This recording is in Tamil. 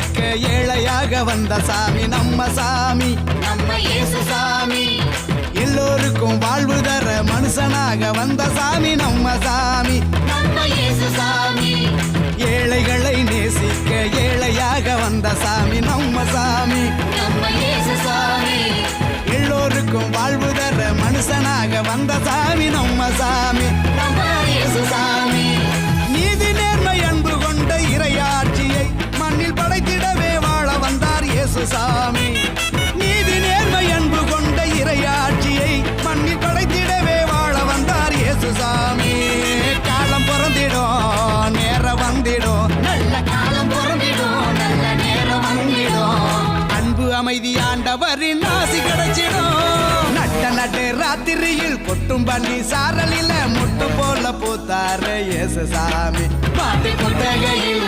நேசிக்க ஏழையாக வந்த சாமி நம்ம சாமி, நம்ம இயேசு சாமி. எல்லோருக்கும் வாழ்வு தர மனுஷனாக வந்த சாமி நம்ம சாமி, நம்ம இயேசு சாமி. ஏழைகளை நேசிக்க ஏழையாக வந்த சாமி நம்ம சாமி, நம்ம இயேசு சாமி. எல்லோருக்கும் வாழ்வு தர மனுஷனாக வந்த சாமி நம்ம சாமி, நம்ம இயேசு சாமி. நீதி நேர்மை அன்பு கொண்ட இறையாட்சியை மண்ணில் படைத்திடவே வாழ வந்தார் இயேசு சாமி. நீதி நேர்மை அன்பு கொண்ட இறையாட்சியை மண்ணில் படைத்திடவே வாழ வந்தார் இயேசு சாமி. காலம் பிறந்திடும் நேரம் வந்திடும், நல்ல காலம் பொறந்திடும், நல்ல நேரம் வந்திடும். அன்பு அமைதி ஆண்டவரின் ஆசி கிடைச்சிடும். நட்ட நட்டு ராத்திரியில் கொட்டும் பண்ணி சாரலில முட்டு போல பூத்தாரு இயேசு சாமி. பாட்டு கொட்டகையில்